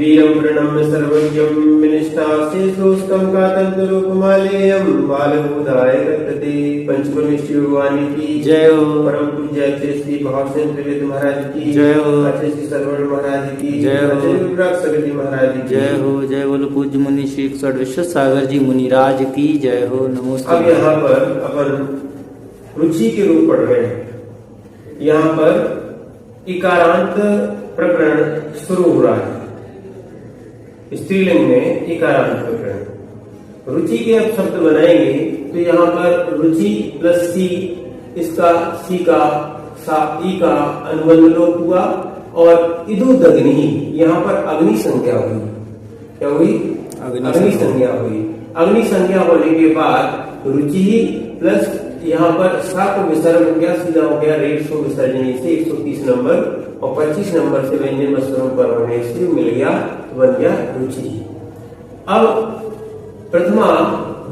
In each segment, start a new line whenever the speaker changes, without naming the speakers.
वीरं प्रणम्य सर्वज्ञं विनिष्ठासेतोष्टं कातन्तरूपमालेयं बालबोधाय वर्तते। पंचपरमेश्वर भगवान की जय हो। परम पूज्य आचार्य श्री भावचंद्र त्रिवेदी महाराज की जय हो। आचार्य श्री सर्वण महाराज की जय हो। आचार्य विराग सागर जी महाराज की जय हो।
जय बोलो पूज्य मुनि श्री विश्व सागर जी मुनिराज की जय हो। नमस्कार।
अब यहाँ पर अपन रुचि के रूप पढ़ रहे हैं। यहाँ पर इकारांत प्रकरण शुरू हो रहा है। स्त्रीलिंग में इकारांत प्रकरण। रुचि के अब शब्द बनाएंगे तो यहाँ पर रुचि प्लस सी, इसका सी का सा ई का अनुबंध लोप हुआ और इदुदग्नि, यहाँ पर अग्नि संज्ञा हुई। क्या हुई? अग्नि संज्ञा हुई। अग्नि संज्ञा होने के बाद रुचि प्लस यहाँ पर सा को विसर्ग हो गया, सीधा हो गया रेट सो विसर्जनी से 130 नंबर और 25 नंबर से व्यंजन मस्तरों पर होने से मिल गया तो बन गया रुचि। अब प्रथमा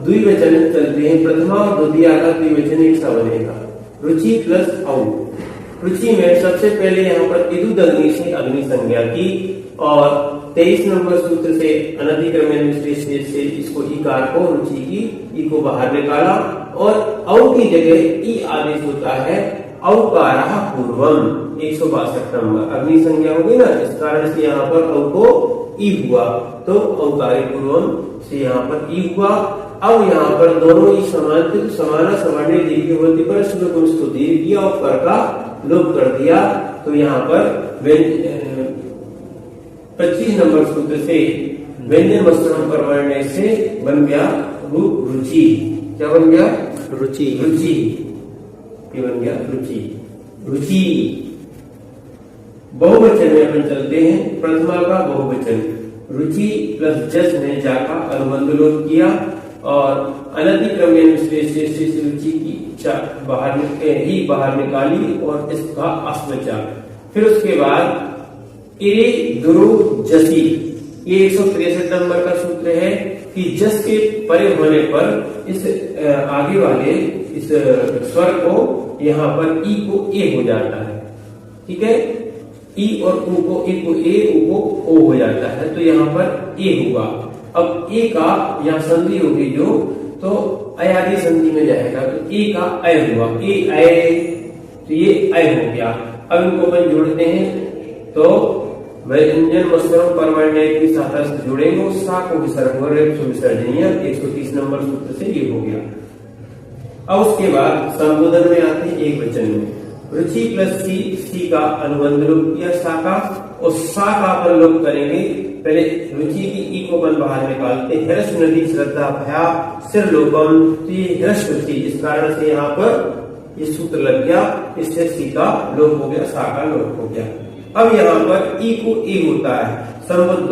द्विवचन चलते हैं। प्रथमा और द्वितीया का द्विवचन एक सा बनेगा, रुचि प्लस औ। रुचि में सबसे पहले यहाँ पर इदुदग्नि से अग्नि संज्ञा की और 23 नंबर सूत्र से अनधिक्रमण से इसको इकार को रुचि की ई को बाहर निकाला और औ की जगह ई आदेश होता है औकारः पूर्वम 162 नंबर। अग्नि संज्ञा होगी ना, इस कारण से यहाँ पर औ को ई हुआ तो औकारी पूर्वम से यहाँ पर ई हुआ। अब यहाँ पर दोनों ही समान समाना सवर्णे दीर्घ होती पर शुभ दीर्घ किया और पर का लोप कर दिया तो यहाँ पर 25 नंबर सूत्र से व्यंजन मस्तरों पर बढ़ने से बन गया रुचि। क्या बन गया?
रुचि।
रुचि ये बन गया रुचि। रुचि बहुवचन में अपन चलते हैं। प्रथमा का बहुवचन रुचि प्लस जस ने जा का अनुबंध लोप किया और अनधिक्रमण विश्लेष से रुचि की बाहर निकाली और इसका अस्वचा। फिर उसके बाद इरे दुरु जसी, ये 163 नंबर का सूत्र है कि जस के परे होने पर इस आगे वाले इस स्वर को यहाँ पर ई को ए हो जाता है। ठीक है, ई और ऊ को ए को ए, ऊ को ओ हो जाता है तो यहाँ पर ए होगा। अब ए का यहाँ संधि होगी जो तो अयादि संधि में जाएगा तो ए का अय हुआ, ए अय तो ये अय हो गया। अब इनको अपन जोड़ते हैं तो व्यंजन मस्तरों पर वर्ण्य की साथा से जोड़ेंगे, सा को विसर्ग विसर्जनीय 130 नंबर सूत्र से ये हो गया। अब उसके बाद संबोधन में आते हैं एक वचन में। रुचि प्लस सी, सी का अनुबंध लोप किया सा का और सा का अपन लोप करेंगे। पहले रुचि की ई को अपन बाहर निकालते हैं। हर्ष नदी श्रद्धा भया सिर लोपम, तो ये हर्ष रुचि, इस कारण से यहाँ पर ये सूत्र लग गया, इससे सी का लोप हो गया, सा का लोप हो गया। अब यहाँ पर ई को ए होता है, संबुद्ध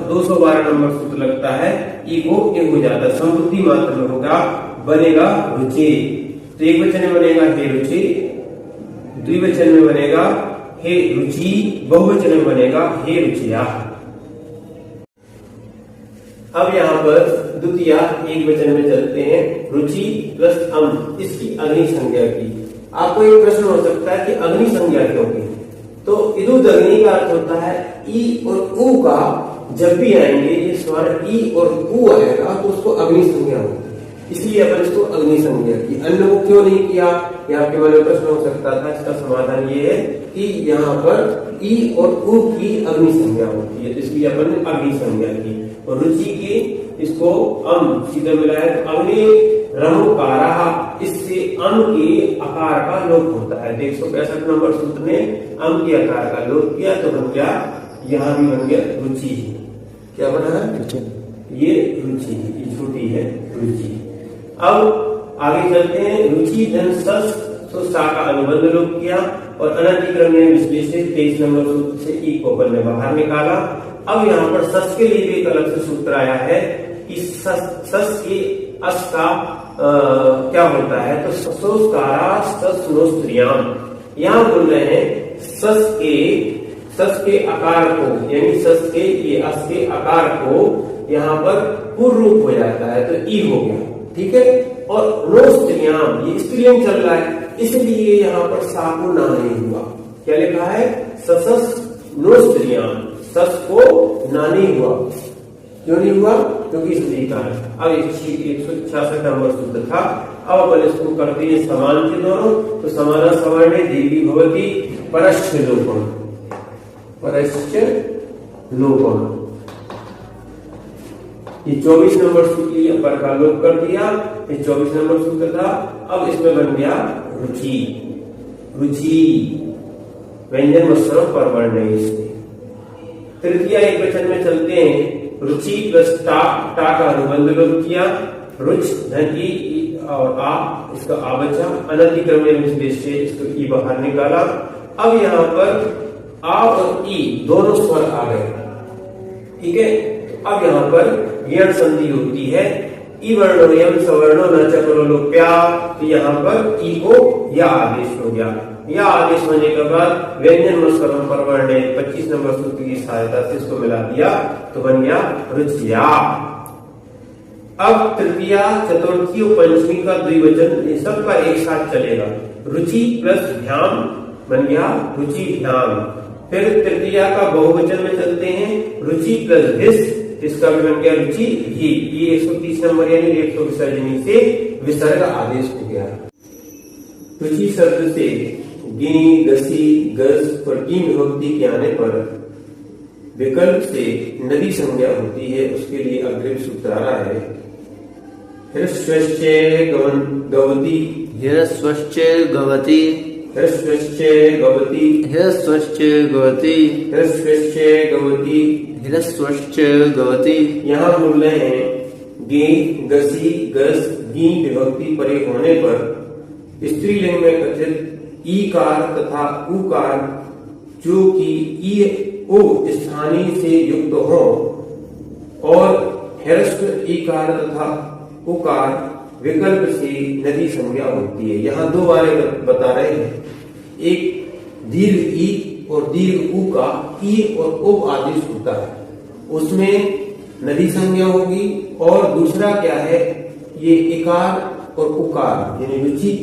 212 नंबर सूत्र लगता है, ई को ए हो जाता है, संबुद्धि मात्र में होगा, बनेगा रुचि। तो एक वचन में बनेगा हे रुचि, द्विवचन में बनेगा हे रुचि, बहुवचन में बनेगा हे रुचिया। अब यहाँ पर द्वितीया एक वचन में चलते हैं। रुचि प्लस अम, इसकी अग्नि संज्ञा की। आपको एक प्रश्न हो सकता है कि अग्नि संज्ञा क्यों की? तो इदुदग्नि का अर्थ होता है ई और ऊ का जब भी आएंगे ये स्वर ई और ऊ आएगा तो उसको अग्नि संज्ञा होगी, इसलिए अपन इसको अग्नि संज्ञा की। अन्य को क्यों नहीं किया, ये आपके मन में प्रश्न हो सकता था। इसका समाधान ये है कि यहाँ पर ई और ऊ की अग्नि संज्ञा होती है, इसलिए अपन ने अग्नि संज्ञा की। और रुचि की इसको अम सीधा मिलाया तो अग्नि रमुकारा, इससे अम के आकार का लोप होता है। 165 नंबर सूत्र में अम के आकार का लोप किया तो बन गया, यहाँ भी बन गया रुचि। क्या बना है? ये रुचि, ये छोटी है रुचि। अब आगे चलते हैं। रुचि धन सस, तो सा का अनुबंध लोप किया और अनधिक्रमण विश्लेषण 23 नंबर सूत्र से ई को अपन ने बाहर निकाला। अब यहाँ पर सस के लिए भी एक अलग से सूत्र आया है कि सस के अस का क्या होता है, तो ससोस्कारा ससनोस्त्रियाम। यहाँ बोल रहे हैं सस के आकार को, यानी सस के ये अस के आकार को यहाँ पर पूर्व रूप हो जाता है तो ई हो गया। ठीक है, और नोस्त्रियाम ये स्त्रीलिंग चल रहा है, इसलिए यहाँ पर सा को ना नहीं हुआ। क्या लिखा है? ससस नोस्त्रियाम, सस को ना नहीं हुआ। क्यों नहीं हुआ? क्योंकि संधि का है। अब 166 नंबर सूत्र था। अब अपन इसको करते हैं समान के दोनों। तो समाना सवर्णे दीर्घी भवति परश्च लोपम, परश्च लोपम। ये 24 नंबर सूत्र लिया, पर का लोप कर दिया। ये 24 नंबर सूत्र था। अब इसमें बन गया रुचि, रुचि व्यंजन मत्सरम परवर्ण। तृतीया एक वचन में चलते हैं। रुचि प्लस टा, टा का अनुबंध लोप किया। रुच धन ई और आ, इसका आ बचा। अनधिक्रम्य विशेष से इसको ई बाहर निकाला। अब यहाँ पर आ और ई दोनों स्वर आ गए। ठीक है, अब यहाँ पर यण संधि होती है। ई वर्णो यम सवर्णो न च करोलोप्या। तो यहाँ पर ई को या आदेश हो गया। या आदेश होने के बाद व्यंजन मत्सरम परवर्ण 25 नंबर सूत्र की सहायता से इसको मिला दिया तो बन गया रुचिया। अब तृतीया, चतुर्थी और पंचमी का द्विवचन सबका एक साथ चलेगा। रुचि प्लस ध्यान बन गया रुचि ध्यान। फिर तृतीया का बहुवचन में चलते हैं। रुचि प्लस धिस, इसका भी बन गया रुचि ही। ये 130 नंबर यानी 100 विसर्जनी से विसर्ग आदेश हो गया। रुचि शब्द से गिनी, गसी, गस और गी विभक्ति के आने पर विकल्प से नदी संज्ञा होती है। उसके लिए अग्रिम सूत्र आ रहा है। ह्रस्वश्च गवति,
ह्रस्वश्च गवति,
ह्रस्वश्च गवति,
ह्रस्वश्च गवति,
ह्रस्वश्च गवति,
ह्रस्वश्च गवति।
यहाँ बोल रहे हैं गे, गसी, गस, गी विभक्ति परे होने पर स्त्रीलिंग में कथित ईकार तथा उकार जो कि ई ओ स्थानीय से युक्त हो और ह्रस्व ईकार तथा उकार विकल्प से नदी संज्ञा होती है। यहाँ दो बारे बता रहे हैं। एक दीर्घ ई और दीर्घ उ का ई और ओ आदेश होता है, उसमें नदी संज्ञा होगी। और दूसरा क्या है, ये इकार और उकार यानी रुचि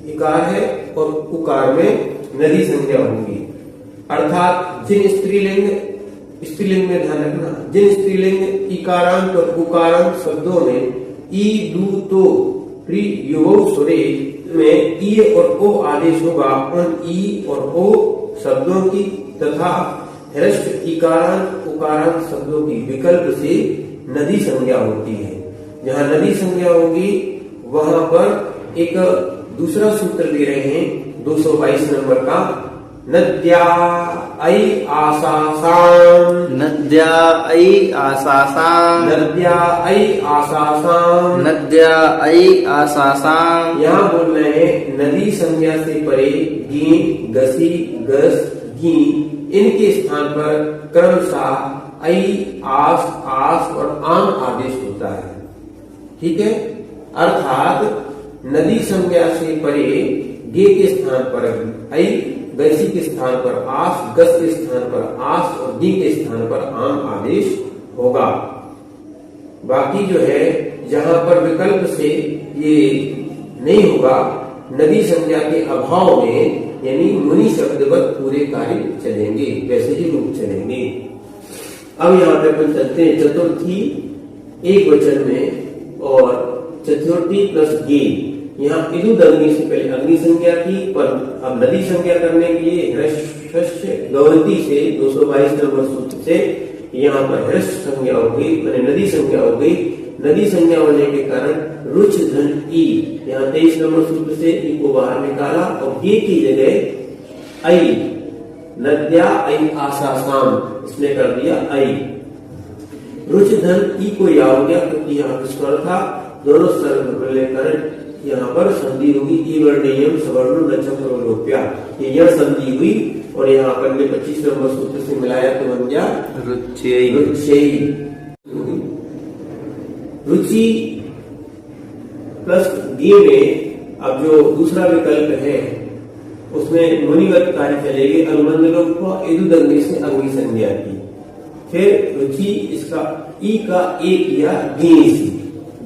इकार है और उकार में नदी संज्ञा होगी। अर्थात जिन स्त्रीलिंग में ध्यान रखना, जिन स्त्रीलिंग इकारांत और उकारांत शब्दों में ई, दू, तो, प्री, युवो, सुरे में ई और ओ आदेश होगा, उन ई और ओ शब्दों की तथा ह्रस्व इकारांत उकारांत शब्दों की विकल्प से नदी संज्ञा होती है। जहाँ नदी संज्ञा होगी वहां पर एक दूसरा सूत्र दे रहे हैं 222 नंबर का। नद्या ऐ आसासाम,
नद्या ऐ आसासाम,
नद्या ऐ आसासाम,
नद्या ऐ आसासाम।
यहाँ बोल रहे हैं नदी संज्ञा से परे गी, गसी, गस, गी इनके स्थान पर क्रमशः ऐ, आस, आस और आम आदेश होता है। ठीक है, अर्थात नदी संज्ञा से परे गे के स्थान पर ऐ, गसी के स्थान पर आस, गस के स्थान पर आस और गी के स्थान पर आम आदेश होगा। बाकी जो है जहां पर विकल्प से ये नहीं होगा, नदी संज्ञा के अभाव में यानी मुनि शब्दवत पूरे कार्य चलेंगे, वैसे ही रूप चलेंगे। अब यहाँ पे अपन चलते हैं चतुर्थी एक वचन में और चतुर्थी प्लस गे। यहाँ इदुद अग्नि से पहले अग्नि संज्ञा की, पर अब नदी संज्ञा करने के लिए ह्रस्व गवती से 222 नंबर सूत्र से यहाँ पर ह्रस्व संज्ञा हो गई, मैंने नदी संज्ञा हो गई। नदी संज्ञा होने के कारण रुच धन ई, यहाँ 23 नंबर सूत्र से ई को बाहर निकाला और गे की जगह आई, नद्या आई आसासाम इसने कर दिया आई। रुच धन ई को या हो गया क्योंकि यहाँ स्वर था, दोनों स्वर बदलने कारण यहाँ पर संधि होगी। ई वर्णीयम सवर्णो न च करोलोप्या, ये यह संधि हुई और यहाँ पर ने 25 नंबर सूत्र से मिलाया तो बन गया रुच्यई, रुच्यई। रुचि प्लस गे में अब जो दूसरा विकल्प है उसमें मुनिगत कार्य चलेगी। अनुबंध लोग को इदुद अग्नि से अग्नि संज्ञा की, फिर रुचि इसका ई का ए किया गे से,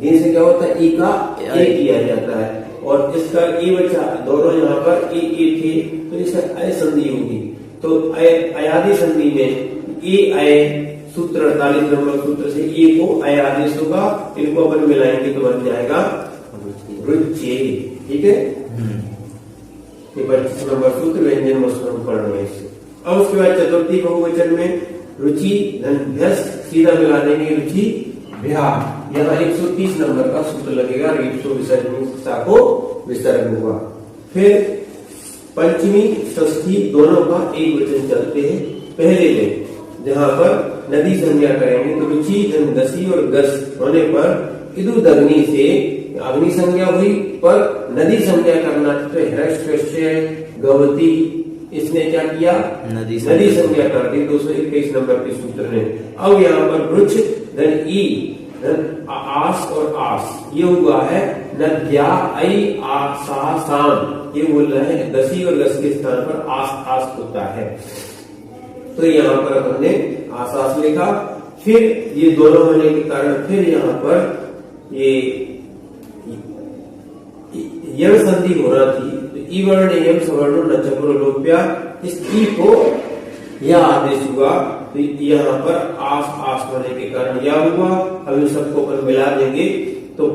गे से क्या होता है ई का ए किया जाता है और इसका ए बचा, दोनों यहाँ पर ए थे तो इसका अय संधि होगी। तो अयादि संधि में ए आय सूत्र 48 नंबर सूत्र से ए को आय आदेश होगा, इनको अपन मिलाएंगे तो बन जाएगा रुचे। ठीक है, ये 25 नंबर सूत्र व्यंजन वस्तुओं पढ़ने से। अब उसके बाद चतुर्थी बहुवचन में रुचि धन भ्यस सीधा मिला देंगे रुचि भ्या। यहाँ 130 नंबर का सूत्र लगेगा, रेपसो विसर्जनी को विसर्ग हुआ। फिर पंचमी षष्ठी दोनों का एक वचन चलते हैं। पहले में जहाँ पर नदी संज्ञा करेंगे तो रुचि धन गसी और गस होने पर इदु दग्नि से अग्नि संज्ञा हुई, पर नदी संज्ञा करना तो हृष्ट गवती, इसने क्या किया नदी संज्ञा कर दी 221 नंबर के सूत्र ने। अब यहाँ पर रुच धन ई धन आस और आस ये हुआ है नद्या आई आसा साम, ये बोल रहे हैं गसी और गस के स्थान पर आस आस होता है, तो यहाँ पर हमने आसास लिखा। फिर ये दोनों होने के कारण फिर यहाँ पर ये यण संधि होना थी, तो ई वर्ण यम सवर्ण न चक्रो लोप्या, इस ई को यह आदेश हुआ, तो यहाँ पर आस आस होने के कारण या हुआ। अब इन सबको अपन मिला देंगे तो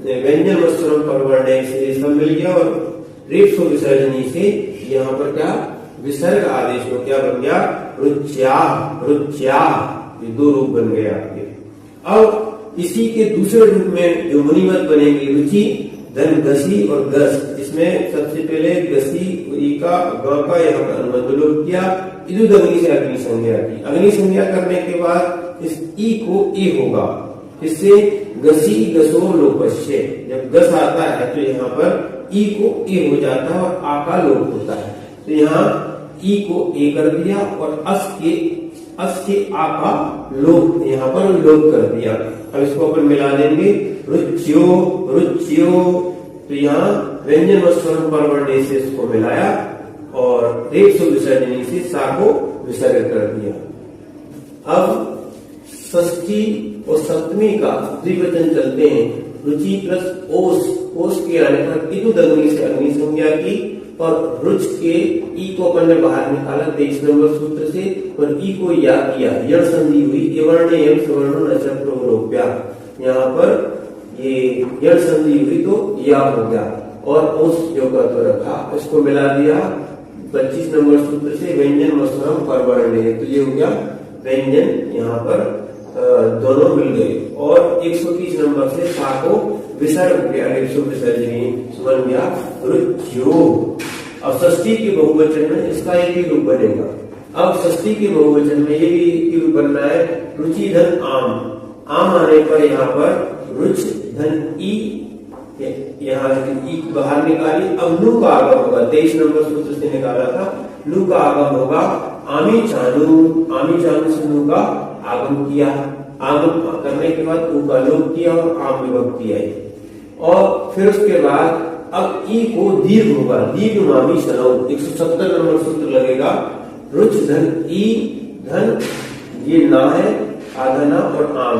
व्यंजन वस्त्रम परवर्ण से सब मिल गया, और रेपसो विसर्जनी से यहाँ पर क्या विसर्ग आदेश हो क्या बन गया रुच्या रुच्या, ये दो रूप बन गए आपके। अब इसी के दूसरे रूप में जो मुनिमत बनेंगे रुचि धन गसी और गस, इसमें सबसे पहले गसी का ग का यहाँ पर अनुबंध किया, इदुद अग्नि से अग्नि संज्ञा की। अग्नि संज्ञा करने के बाद इस ई को ए होगा, इससे गसी गसो लोपश्य, जब गस आता है तो यहाँ पर ई को ए हो जाता है और आ का लोप होता है, तो यहाँ ई को ए कर दिया और अस के आ का लोप यहाँ पर लोप कर दिया। अब इसको अपन मिला देंगे रुच्यो रुच्यो, तो यहाँ व्यंजन व स्वर्ण परवर्ण से इसको मिलाया और रेपसो विसर्जनी से सा को विसर्ग कर दिया। अब षष्ठी और सप्तमी का द्विवचन चलते हैं। रुचि प्लस ओस, ओस के आने पर इदुद अग्नि से अग्नि संज्ञा की, और रुच के ई को अपन ने बाहर निकाला 23 नंबर सूत्र से, और ई को या किया, यण संधि हुई, यवर्ण यम सवर्ण नचप्रोप्या, यहाँ पर ये यण संधि हुई तो या हो गया, और ओस जो का तो रखा, इसको मिला दिया 25 नंबर सूत्र से व्यंजन वस्त्रम परवर्ण, तो ये हो गया व्यंजन, यहाँ पर दोनों मिल गए, और 130 नंबर से सा को विसर्ग हो गया, रेपसो विसर्जनी बन गया रुच्यो। अब षष्ठी के बहुवचन में इसका एक ही रूप बनेगा। अब षष्ठी के बहुवचन में ये भी एक ही रूप बनना है, रुचि धन आम, आम आने पर यहाँ पर रुच धन ई, यहाँ ई बाहर निकाली। अब नू का आगम होगा, 23 नंबर सूत्र से निकाला था, नू का आगम होगा आमी चानू से नू का आगम किया, आगम करने के बाद ऊ का लोप किया और आम विभक्ति आई, और फिर उसके बाद अब ई को दीर्घ होगा, दीर्घ मामी शनौ, 170 नंबर सूत्र लगेगा, रुच धन ई धन ये ना है आधा ना और आम,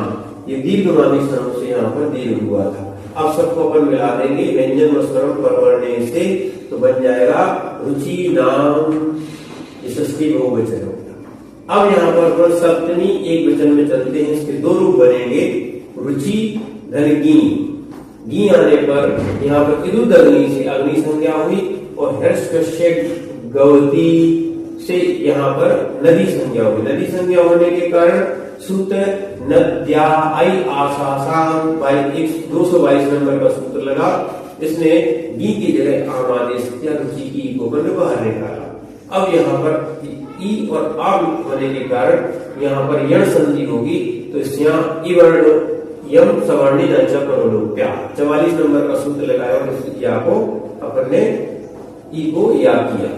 ये दीर्घ मामी शनौ से यहाँ पर दीर्घ हुआ था। अब सबको अपन मिला देंगे व्यंजन वस्त्रम परवर्ण से, तो बन जाएगा रुचि नाम, ये षष्ठी बहुवचन हो गया। अब यहाँ पर सप्तमी एक वचन में चलते हैं, इसके दो रूप बनेंगे, रुचि धन गी, गी आने पर यहाँ पर इदुद अग्नि से अग्नि संज्ञा हुई, और हर्ष गवती से यहाँ पर नदी संज्ञा हुई, नदी संज्ञा होने के कारण सूत्र नद्या आई आसासाम 222 नंबर का सूत्र लगा, इसने गी की जगह आम आदेश किया, रुचि की को बाहर निकाला। अब यहाँ पर ई और आम होने के कारण यहाँ पर यण संधि होगी, तो इस यहाँ ई वर्ण यम सवर्णी नचप्रोप्या 44 नंबर का सूत्र लगाया, और इस या को अपन ने ई को या किया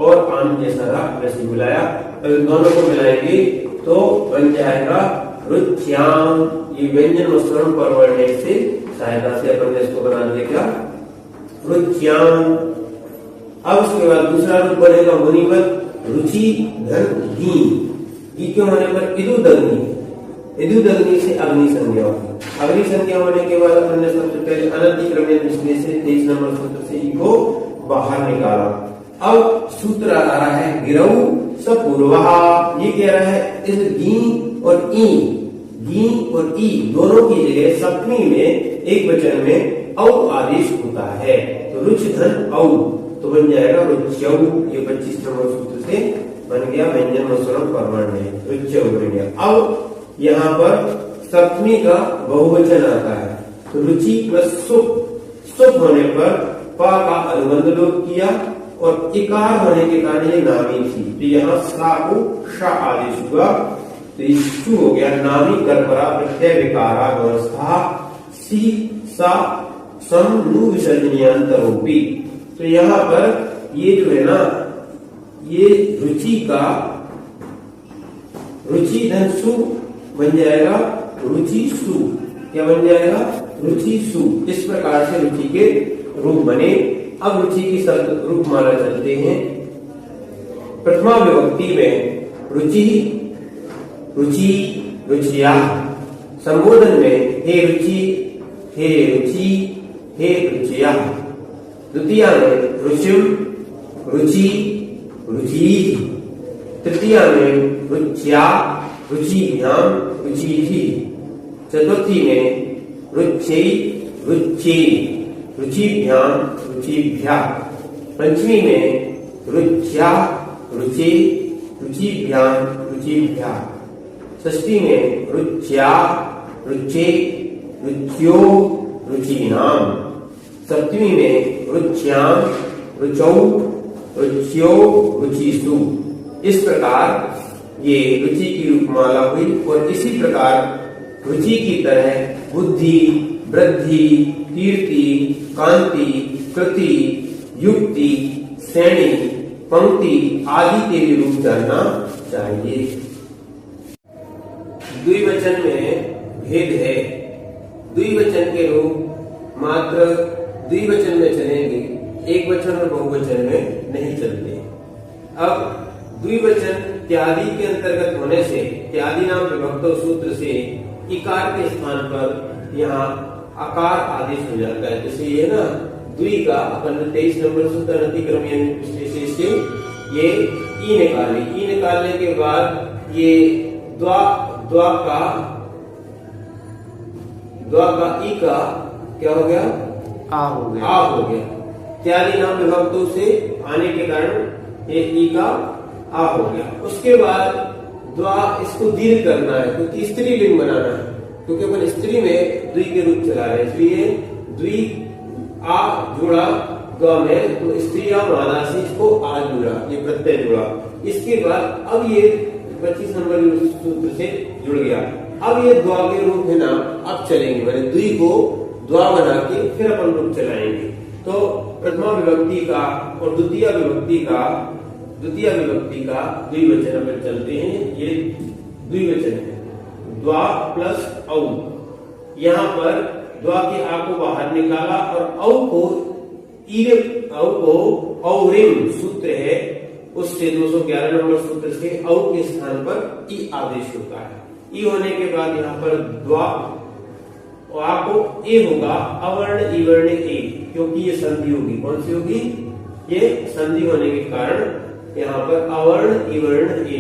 और आम जैसा रहा वैसे मिलाया। इन दोनों को मिलाएंगे तो बन जाएगा रुच्याम, ये व्यंजन वस्त्रम परवर्ण से सहायता से अपन ने इसको बना दिया क्या रुच्याम। अब उसके बाद दूसरा रूप बनेगा मुनिमत, रुचि धन घी क्यों होने पर इदुद अग्नि से अग्नि संज्ञा होगी, अग्नि संज्ञा होने के बाद अपन ने सबसे पहले अनतिक्रम्य विश्लेषण से 23 नंबर सूत्र से ई को बाहर निकाला। अब सूत्र आ रहा है गिरऊ सपूर्वः। ये कह रहा है इस गी और ई दोनों की जगह सप्तमी में एक वचन में औ आदेश होता है। तो रुच धन औ तो बन जाएगा रुच्यौ। ये 25 नंबर सूत्र से बन गया व्यंजन स्वरम परवर्ण है, रुच्यौ बन गया। अब यहाँ पर सप्तमी का बहुवचन आता है तो रुचि प्लस सुप होने पर पा का अनुबंध लोप किया और इकार होने के कारण ये नामी थी तो यहाँ सा को श आदेश हुआ तो ये शु हो गया। नामी कर्परा प्रत्यय विकारा व्यवस्था सी सा सम नु विसर्जनीयांतरोपी। तो यहाँ पर ये जो है ना ये रुचि का रुचि धन सु बन जाएगा रुचि सु। क्या बन जाएगा? रुचि सु। इस प्रकार से रुचि के रूप बने। अब रुचि की शब्द रूपमाला चलते हैं। प्रथमा विभक्ति में रुचि रुचि रुचिया, संबोधन में हे रुचि हे रुचि हे रुचिया। द्वितीया में रुचिम रुचि रुचि। तृतीया में रुच्या रुचिभ्याम रुचि। चतुर्थी में रुच्यै रुच्ये रुचिभ्याम रुचिभ्या। पंचमी में रुच्या रुचे रुचिभ्याम रुचिभ्या। षष्ठी में रुच्या रुचे रुच्यो रुचीनाम। सप्तमी में रुच्याम रुचौ रुच्यो रुचिषु। इस प्रकार ये रुचि की रूपमाला हुई और इसी प्रकार रुचि की तरह बुद्धि वृद्धि कीर्ति कांति कृति युक्ति श्रेणी पंक्ति आदि के भी रूप जानना चाहिए। द्विवचन में भेद है। द्विवचन के रूप मात्र द्विवचन में चलेंगे, एक वचन और बहुवचन में नहीं चलते। अब द्विवचन त्यादि के अंतर्गत होने से त्यादि नाम विभक्तो सूत्र से इकार के स्थान पर यहाँ आकार आदेश हो जाता है। जैसे ये ना द्वि का अपन 23 नंबर सूत्र अनतिक्रम्य विशेष से ये ई निकाले। ई निकालने के बाद ये द्वा का ई का क्या हो गया?
आ हो गया।
आ हो गया। त्यादि नाम विभक्तों से आने के कारण ये ई का आ हो गया। उसके बाद द्वा इसको दीर्घ करना है क्योंकि स्त्रीलिंग बनाना है, क्योंकि अपन स्त्री में द्वि के रूप चला रहे हैं, इसलिए द्वि आ जुड़ा द्वा में तो स्त्रिया मादा से इसको आ जुड़ा, ये प्रत्यय जुड़ा। इसके बाद अब ये 25 नंबर सूत्र से जुड़ गया। अब ये द्वा के रूप है ना अब चलेंगे, मैंने द्वि को द्वा बना के फिर अपन रूप चलाएंगे। तो प्रथमा विभक्ति का और द्वितीय विभक्ति का द्विवचन में चलते हैं। ये द्विवचन है द्वा प्लस औ। यहाँ पर द्वा के आ को बाहर निकाला और औ को औरिम सूत्र है उससे 211 नंबर सूत्र से औ के स्थान पर ई आदेश होता है। ई होने के बाद यहाँ पर द्वा आ को ए होगा, अवर्ण ई वर्ण ए, क्योंकि ये संधि होगी। कौन सी होगी? ये संधि होने के कारण यहाँ पर अवर्ण ई वर्ण ए,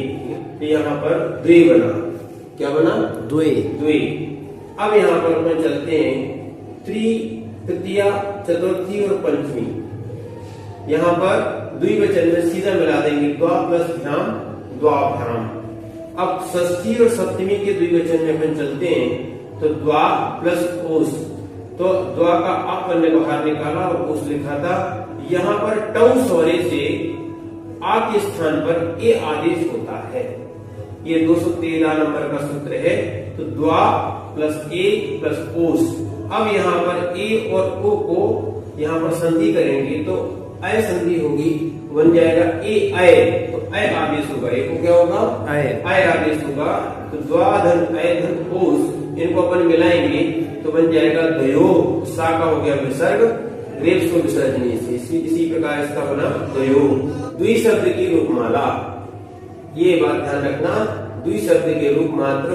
तो यहाँ पर द्वे बना। क्या बना? द्वे। अब यहाँ पर अपन चलते हैं तृतीया चतुर्थी और पंचमी। यहाँ पर द्विवचन में सीधा मिला देंगे द्वा प्लस भ्याम द्वाभ्याम। अब षष्ठी और सप्तमी के द्विवचन में अपन चलते हैं तो द्वा प्लस ओस। तो द्वा का अपन ने बाहर निकाला और ओस लिखा था। यहाँ पर टौ स्वरे से आ के स्थान पर ए आदेश होता है। ये 213 नंबर का सूत्र है। तो द्वा प्लस ए प्लस ओस। अब यहाँ पर ए और ओ को यहाँ पर संधि करेंगे तो अय संधि होगी, बन जाएगा ए अय। तो अय आदेश होगा, ए को क्या होगा? अय आदेश होगा। तो द्वा धन अय धन ओस, इनको अपन मिलाएंगे तो बन जाएगा द्वयो। सा का हो गया विसर्ग, रेप को विसर्जनी से इसी प्रकार इसका बना द्वयो। द्वि शब्द की रूपमाला, ये बात ध्यान रखना, द्वि शब्द के रूप मात्र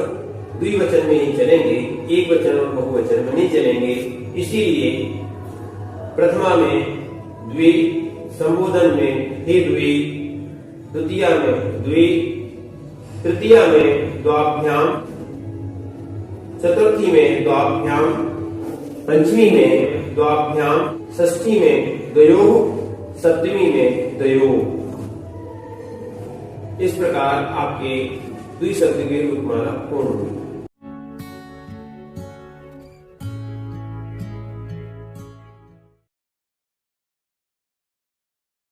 द्विवचन में ही चलेंगे, एक वचन और बहुवचन में नहीं चलेंगे। इसीलिए प्रथमा में द्वि, संबोधन में हे द्वि, द्वितीया में द्वि, तृतीया में द्वाभ्याम, चतुर्थी में द्वाभ्याम, पंचमी में द्वाभ्याम, षष्ठी में द्वयोः, सप्तमी में द्वयोः। इस प्रकार आपके द्विशब्द की रूपमाला पूर्ण हुई।